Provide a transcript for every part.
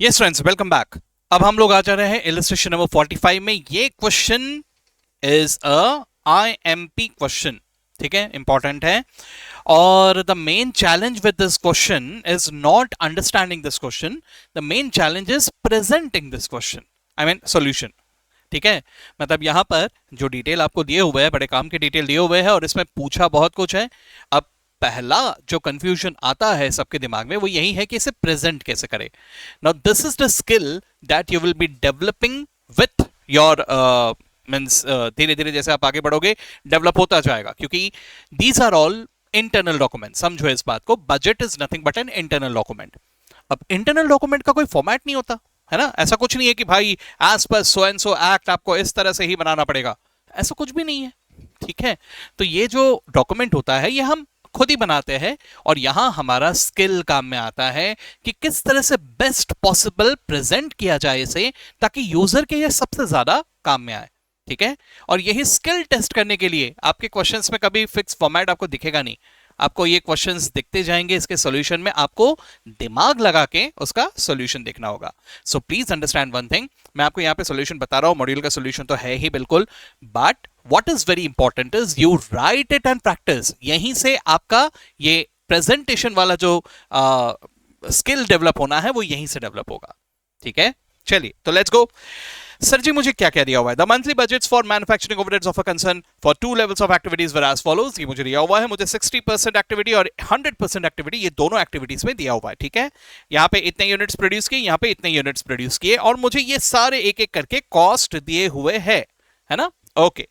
Yes friends, welcome back. अब हम लोग आ जा रहे हैं इलस्ट्रेशन नंबर 45 में। ये question is a IMP question, ठीक है, इंपॉर्टेंट है। और the main challenge with this question is not understanding this question, the main challenge is presenting this question, I mean solution. ठीक है, मतलब यहां पर जो डिटेल आपको दिए हुए हैं, बड़े काम के डिटेल दिए हुए हैं और इसमें पूछा बहुत कुछ है। अब पहला जो कंफ्यूजन आता है सबके दिमाग में वो यही है कि इसे प्रेजेंट कैसे करें। Now this is the skill that you will be developing with your means, धीरे धीरे जैसे आप आगे बढ़ोगे डेवलप होता जाएगा, क्योंकि these are all internal document. समझो इस बात को, budget is nothing but an internal document. अब इंटरनल डॉक्यूमेंट का कोई फॉर्मेट नहीं होता है ना, ऐसा कुछ नहीं है कि भाई as per so and so act आपको इस तरह से ही बनाना पड़ेगा, ऐसा कुछ भी नहीं है। ठीक है, तो ये जो डॉक्यूमेंट होता है ये हम खुद ही बनाते हैं और यहां हमारा स्किल काम में आता है कि किस तरह से बेस्ट पॉसिबल प्रेजेंट किया जाए इसे, ताकि यूजर के ये सबसे ज्यादा काम में आए। ठीक है, और यही स्किल टेस्ट करने के लिए आपके क्वेश्चंस में कभी फिक्स फॉर्मेट आपको दिखेगा नहीं। आपको ये क्वेश्चंस दिखते जाएंगे, इसके सॉल्यूशन में आपको दिमाग लगा के उसका सॉल्यूशन देखना होगा। So please understand one thing, मैं आपको यहाँ पे सॉल्यूशन बता रहा हूँ, मॉड्यूल का सॉल्यूशन तो है ही बिल्कुल, but what is very important is you right it and practice. यहीं से आपका ये प्रेजेंटेशन वाला जो स्किल डेवलप होना है वो यहीं से डेवलप होगा। ठीक है, चलिए तो लेट्स गो। सर जी मुझे क्या क्या दिया हुआ है? The monthly budgets for manufacturing overheads of a concern for two levels of activities were as follows. ये मुझे दिया हुआ है, मुझे 60% एक्टिविटी और 100% एक्टिविटी, ये दोनों एक्टिविटीज में दिया हुआ है। ठीक है, यहाँ पे इतने यूनिट्स प्रोड्यूस किए, यहाँ पे इतने यूनिट्स प्रोड्यूस किए, और मुझे ये सारे एक एक करके कॉस्ट दिए हुए है ना। ओके,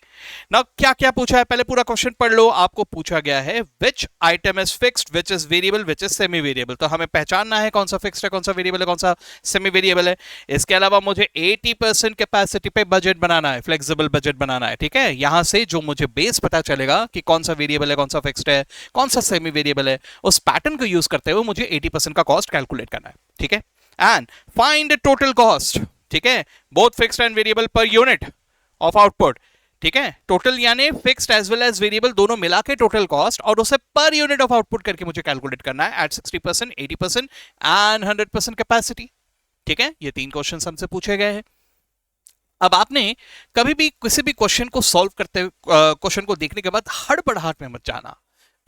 नाउ क्या क्या पूछा है, पहले पूरा क्वेश्चन पढ़ लो। आपको पूछा गया है विच item is fixed, which is variable, which is semi variable. तो हमें पहचानना है कौन सा फिक्स्ड है, कौन सा वेरिएबल है, कौन सा सेमी वेरिएबल है। इसके अलावा मुझे 80% कैपेसिटी पे बजट बनाना है, फ्लेक्सिबल बजट बनाना है। ठीक है, यहां से जो मुझे बेस पता चलेगा कि कौन सा वेरिएबल है, कौन सा फिक्स्ड है, कौन सा सेमी वेरिएबल है, उस पैटर्न को यूज करते हुए मुझे 80% का कॉस्ट कैलकुलेट करना है। ठीक है, एंड फाइंड टोटल कॉस्ट। ठीक है, both fixed and variable per unit of output. ठीक है, टोटल यानी fixed as well as variable दोनों मिला के टोटल कॉस्ट, और उसे पर यूनिट ऑफ आउटपुट करके मुझे कैलकुलेट करना है एट 60%, 80% एंड 100% कैपेसिटी। ठीक है, ये तीन क्वेश्चन हमसे पूछे गए हैं। अब आपने कभी भी किसी भी क्वेश्चन को सॉल्व करते, क्वेश्चन को देखने के बाद हड़बड़ाहट में मत जाना।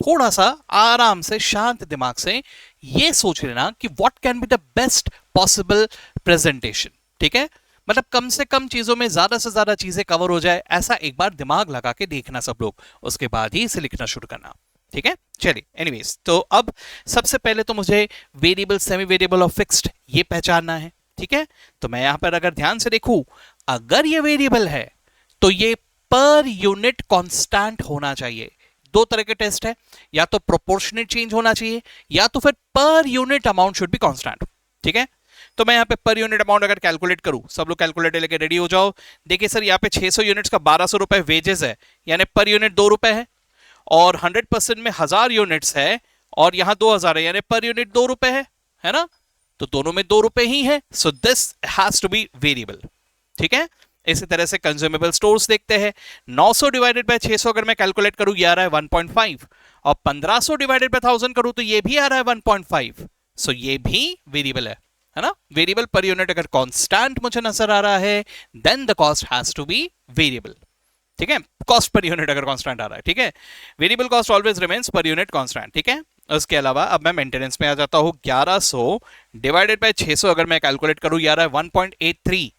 थोड़ा सा आराम से शांत दिमाग से ये सोच लेना कि what can be the best possible presentation. ठीक है, मतलब कम से कम चीजों में ज्यादा से ज्यादा चीजें कवर हो जाए, ऐसा एक बार दिमाग लगा के देखना सब लोग, उसके बाद ही इसे लिखना शुरू करना। ठीक है, चलिए एनीवेज, तो अब सबसे पहले तो मुझे वेरिएबल, सेमी वेरिएबल और फिक्स्ड ये पहचानना है। ठीक है, तो मैं यहां पर अगर ध्यान से देखूं, अगर ये वेरिएबल है तो ये पर यूनिट कांस्टेंट होना चाहिए। दो तरह के टेस्ट है, या तो प्रोपोर्शनेट चेंज होना चाहिए या तो फिर per unit amount should be constant. ठीक है, तो मैं यहां पे पर यूनिट अमाउंट अगर कैलकुलेट करूं, सब लोग कैलकुलेटर लेके रेडी हो जाओ। देखिए सर, यहां पे 600 यूनिट्स का 1200 रुपए वेजेस है, यानी पर यूनिट 2 रुपए है, और 100% में 1000 यूनिट्स है और यहां 2000 है, यानी पर यूनिट 2 रुपए है ना, तो दोनों में 2 रुपए ही है। So this has to be variable. ठीक है, इसी तरह से कंज्यूमेबल स्टोर्स देखते हैं। 900 डिवाइडेड बाय 600 अगर मैं कैलकुलेट करूं, ये आ रहा है 1.5, और 1500 डिवाइडेड बाय 1000 करूं तो ये भी आ रहा है 1.5। सो ये भी वेरिएबल है ना। वेरिएबल पर यूनिट अगर कांस्टेंट मुझे नजर आ रहा है, then the cost has to be variable. ठीक है, कॉस्ट पर यूनिट अगर कांस्टेंट आ रहा है, ठीक है, variable cost always remains per unit constant. ठीक है, उसके अलावा अब मैं मेंटेनेंस में आ जाता हूं। 1100 डिवाइडेड बाय 600 अगर मैं कैलकुलेट करूं, ये आ रहा है 1.83,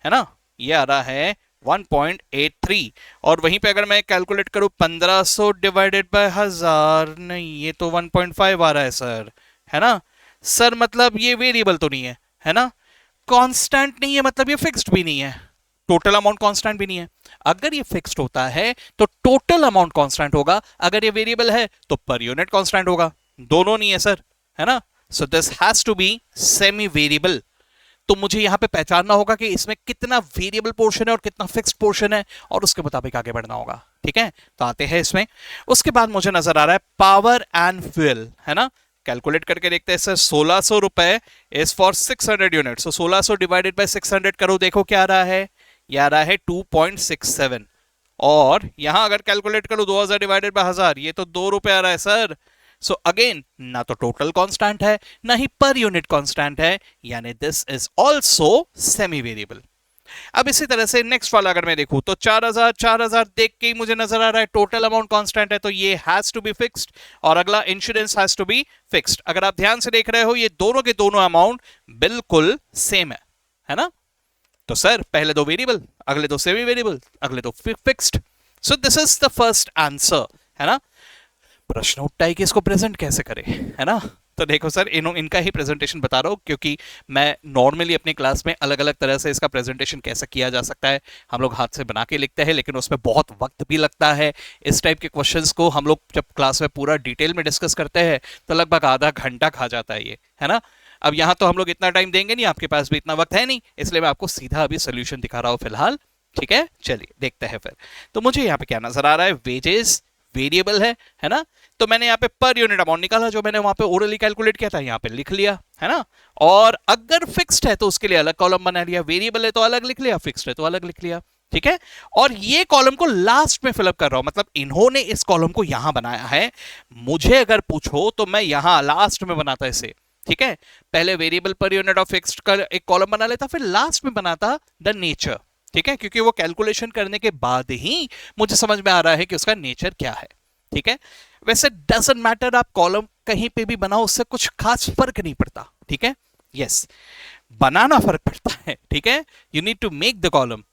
है ना, ये आ रहा है 1.83, और वहीं पे अगर मैं कैलकुलेट करूं 1500 डिवाइडेड बाय 1000, नहीं ये तो 1.5 आ रहा है सर, है ना। सर मतलब ये वेरिएबल तो नहीं है ना, कांस्टेंट नहीं है, मतलब ये फिक्स्ड भी नहीं है, टोटल अमाउंट कांस्टेंट भी नहीं है। अगर ये फिक्स्ड होता है तो टोटल अमाउंट कांस्टेंट होगा, अगर ये वेरिएबल है तो पर यूनिट कांस्टेंट होगा, दोनों नहीं है सर, है ना। So this has to be semi variable. तो मुझे यहां पे पहचानना होगा कि इसमें कितना वेरिएबल पोर्शन है और कितना फिक्स्ड पोर्शन है, और उसके मुताबिक आगे बढ़ना होगा। ठीक है, तो आते हैं इसमें। उसके बाद मुझे नजर आ रहा है पावर एंड फ्यूल, है ना, कैलकुलेट करके देखते हैं सर। 1600 रुपए is for 600 unit, so 1600 divided by 600 करो, देखो क्या आ रहा है, ये आ रहा है 2.67, और यहां अगर कैलकुलेट करो 2000 डिवाइडेड बाय 1000, ये तो 2 रुपए आ रहा है सर। सो अगेन ना तो टोटल कांस्टेंट है ना ही पर यूनिट कांस्टेंट है, यानी this is also semi variable. अब इसी तरह से नेक्स्ट वाला अगर मैं देखूं तो 4000 देख के ही मुझे नजर आ रहा है टोटल अमाउंट कांस्टेंट है, तो ये हैज टू बी फिक्स्ड, और अगला insurance has to be fixed. अगर आप ध्यान से देख रहे हो ये दोनों के दोनों अमाउंट बिल्कुल सेम है ना? तो सर पहले दो वेरिएबल, अगले दो सेमी वेरिएबल, अगले दो fixed. So this is the first answer, है ना? प्रश्न उठता है कि इसको प्रेजेंट कैसे करें, है ना? तो देखो सर इनका ही प्रेजेंटेशन बता रहा हूँ, क्योंकि मैं नॉर्मली अपनी क्लास में अलग अलग तरह से इसका प्रेजेंटेशन कैसे किया जा सकता है हम लोग हाथ से बना के लिखते हैं, लेकिन उसमें बहुत वक्त भी लगता है। इस टाइप के क्वेश्चंस को हम लोग जब क्लास में पूरा डिटेल में डिस्कस करते हैं तो लगभग आधा घंटा खा जाता है ये, है ना? अब यहाँ तो हम लोग इतना टाइम देंगे नहीं, आपके पास भी इतना वक्त है नहीं, इसलिए मैं आपको सीधा अभी सोल्यूशन दिखा रहा हूँ फिलहाल। ठीक है, चलिए देखते हैं फिर। तो मुझे यहाँ पे क्या नजर आ रहा है, वेजेस वेरिएबल है ना? तो मैंने यहाँ पे पर यूनिट अमाउंट निकाला, जो मैंने वहां पे ओरली कैलकुलेट किया था यहाँ पे लिख लिया, है ना? और अगर फिक्स्ड है तो उसके लिए अलग कॉलम बना लिया, वेरिएबल है तो अलग लिख लिया, फिक्स्ड है तो अलग लिख लिया। ठीक है, और ये कॉलम को लास्ट में फिलअप कर रहा हूं, मतलब इन्होंने इस कॉलम को यहां बनाया है। मुझे अगर पूछो तो मैं यहां लास्ट में बनाता इसे। ठीक है, पहले वेरिएबल पर यूनिट और फिक्स्ड का एक कॉलम बना लेता, फिर लास्ट में बनाता द नेचर। ठीक है, क्योंकि वो कैलकुलेशन करने के बाद ही मुझे समझ में आ रहा है कि उसका नेचर क्या है। ठीक है, वैसे डजंट मैटर आप कॉलम कहीं पे भी बनाओ, उससे कुछ खास फर्क नहीं पड़ता। ठीक है, यस, बनाना फर्क पड़ता है। ठीक है, you need to make the column,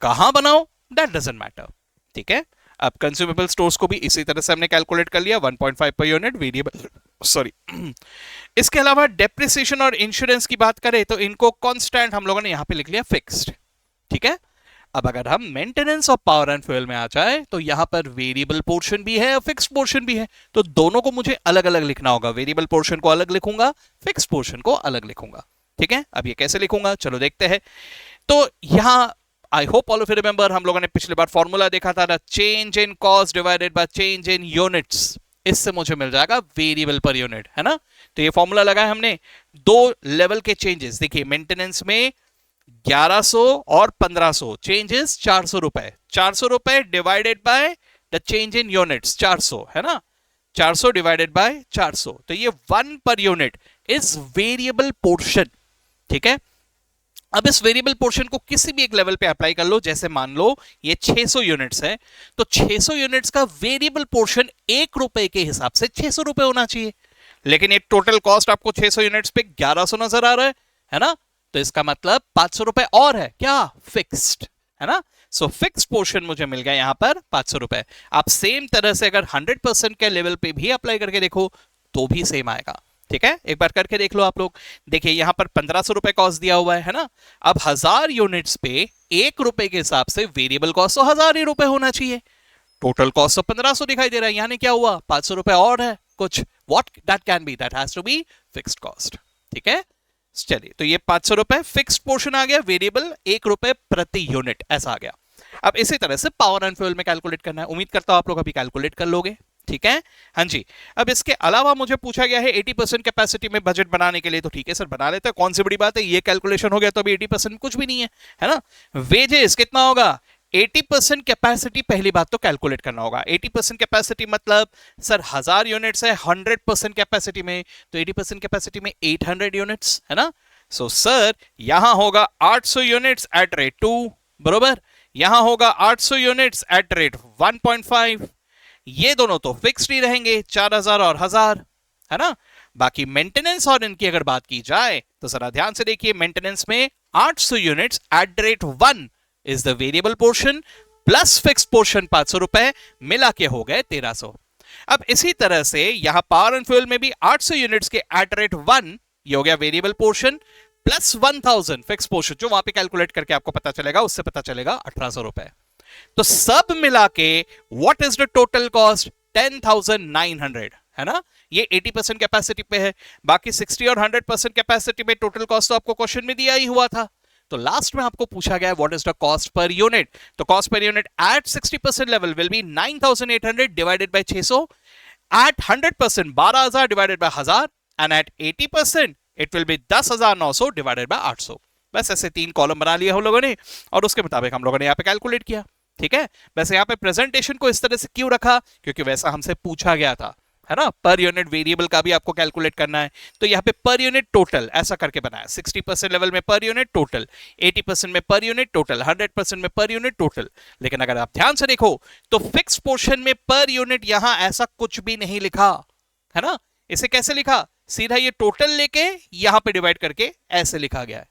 कहां बनाओ दैट डजंट मैटर। ठीक है, अब कंज्यूमेबल स्टोर्स को भी इसी तरह से हमने कैलकुलेट कर लिया, 1.5 पर यूनिट वेरिएबल, सॉरी। इसके अलावा डेप्रिसिएशन और इंश्योरेंस की बात करें तो इनको कांस्टेंट हम लोगों ने यहां पे लिख लिया फिक्स्ड। ठीक है, अब अगर हम maintenance of power and fuel में आ जाए तो यहां पर वेरिएबल पोर्शन भी है और फिक्स्ड पोर्शन भी है, तो दोनों को मुझे अलग अलग लिखना होगा। वेरिएबल पोर्शन को अलग लिखूंगा, फिक्स्ड पोर्शन को अलग लिखूंगा। ठीक है, अब ये कैसे लिखूंगा चलो देखते हैं। तो यहां I hope all of you remember, हम लोगों ने पिछली बार फॉर्मूला देखा था, change in cost divided by change in units, इससे मुझे मिल जाएगा वेरिएबल पर यूनिट, है ना? तो ये फॉर्मूला लगाया हमने, दो लेवल के चेंजेस देखिए, मेंटेनेंस में 1100 और 1500 चेंजेस 400 रुपए, 400 रुपए divided by the change in units 400, है ना? 400 डिवाइडेड बाय 400, तो ये 1 per unit is variable portion. ठीक है, अब इस वेरिएबल पोर्शन को किसी भी एक लेवल पे अप्लाई कर लो, जैसे मान लो ये 600 यूनिट्स है, तो 600 यूनिट्स का वेरिएबल पोर्शन 1 रुपए के हिसाब से 600 रुपए होना चाहिए, लेकिन ये टोटल कॉस्ट आपको 600 यूनिट्स पे 1100 नजर आ रहा है ना? तो इसका मतलब 500 रुपए और है क्या, फिक्स्ड, है ना? सो फिक्स्ड पोर्शन मुझे मिल गया यहां पर 500 रुपए। आप सेम तरह से अगर 100% के लेवल पे भी अप्लाई करके देखो तो भी सेम आएगा। ठीक है, एक बार करके देख लो आप लोग। देखिए यहां पर 1500 रुपए कॉस्ट दिया हुआ है ना? अब 1000 यूनिट्स पे 1 रुपए के हिसाब से वेरिएबल कॉस्ट तो 1000 ही रुपए होना चाहिए, टोटल कॉस्ट तो 1500 दिखाई दे रहा है, यानी क्या हुआ 500 रुपए और है कुछ, what that can be, that has to be fixed cost. ठीक है, चलिए तो ये 500 रुपए फिक्स्ड पोर्शन आ गया, वेरिएबल 1 रुपए प्रति यूनिट ऐसा आ गया। अब इसी तरह से पावर एंड फ्यूल में कैलकुलेट करना है, उम्मीद करता हूं आप लोग अभी कैलकुलेट कर लोगे। ठीक है, हाँ जी। अब इसके अलावा मुझे पूछा गया है 80% कैपेसिटी में बजट बनाने के लिए, तो ठीक है सर बना लेते हैं, कौन सी बड़ी बात है, ये कैलकुलेशन हो गया तो अभी 80% कुछ भी नहीं है ना? वेजेस कितना होगा, 80% कैपेसिटी, पहली बात तो कैलकुलेट करना होगा। 80% कैपेसिटी मतलब सर 1000 यूनिट्स है 100% कैपेसिटी में, तो 80% कैपेसिटी में 800 यूनिट्स, है ना? सो सर यहां होगा 800 यूनिट्स एट रेट 2, बरोबर, यहां होगा 800 यूनिट्स एट रेट 1.5, ये दोनों तो फिक्स्ड ही रहेंगे 4000 और 1000, है ना? बाकी मेंटेनेंस और इनकी अगर बात की जाए तो जरा ध्यान से देखिए, मेंटेनेंस में 800 units at rate 1 is the variable portion plus fixed portion 500 रुपए मिला के हो गए 1300। अब इसी तरह से यहां पावर एंड फ्यूल में भी 800 यूनिट्स के एट रेट 1 ये हो गया variable portion plus 1000 fixed portion, जो वहां पे कैलकुलेट करके आपको पता चलेगा, उससे पता चलेगा 1800 रुपए। तो सब मिला के what is the total cost, 10,900, है ना? ये 80% कैपेसिटी पे है, बाकी 60 और 100% कैपेसिटी में टोटल कॉस्ट तो आपको क्वेश्चन में दिया ही हुआ था। तो लास्ट में आपको पूछा गया what is the cost per unit, तो cost per unit at 60% level will be 9800 divided by 600, at 100% 12000 divided by 1000, and at 80% it will be 10900 divided by 800। बस ऐसे 3 कॉलम बना लिए हम लोगों ने और उसके मुताबिक हम लोगों ने यहाँ पे कैलकुलेट किया। ठीक है, वैसे यहाँ पे प्रेजेंटेशन को इस तरह से क्यों रखा, क्योंकि वैसा हमसे पूछा गया था, है ना, पर यूनिट वेरिएबल का भी आपको कैलकुलेट करना है, तो यहाँ पे पर यूनिट टोटल ऐसा करके बनाया, 60% लेवल में पर यूनिट टोटल, 80% में पर यूनिट टोटल, 100% में पर यूनिट टोटल। लेकिन अगर आप ध्यान से देखो तो फिक्स पोर्शन में पर यूनिट यहां ऐसा कुछ भी नहीं लिखा है ना। इसे कैसे लिखा, सीधा ये टोटल लेके यहां पे डिवाइड करके ऐसे लिखा गया है।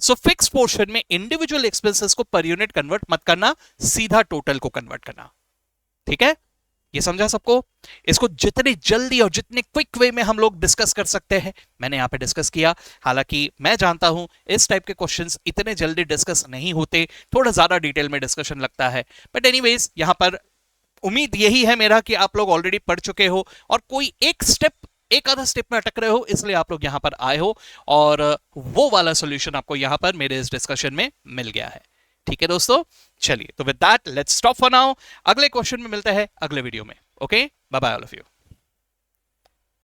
सो फिक्स पोर्शन में इंडिविजुअल एक्सपेंसेस को पर यूनिट कन्वर्ट मत करना, सीधा टोटल को कन्वर्ट करना। ठीक है, ये समझा सबको। इसको जितनी जल्दी और जितने क्विक वे में हम लोग डिस्कस कर सकते हैं मैंने यहां पे डिस्कस किया। हालांकि मैं जानता हूं इस टाइप के क्वेश्चंस इतने जल्दी डिस्कस नहीं होते, थोड़ा ज्यादा डिटेल में डिस्कशन लगता है, बट एनीवेज यहां पर उम्मीद यही है मेरा कि आप लोग ऑलरेडी पढ़ चुके हो और कोई एक आधा स्टेप में अटक रहे हो, इसलिए आप लोग यहां पर आए हो और वो वाला सॉल्यूशन आपको यहां पर मेरे इस डिस्कशन में मिल गया है। ठीक है दोस्तों, चलिए तो with that let's stop for now. अगले क्वेश्चन में मिलते हैं अगले वीडियो में। Okay, bye bye all of you.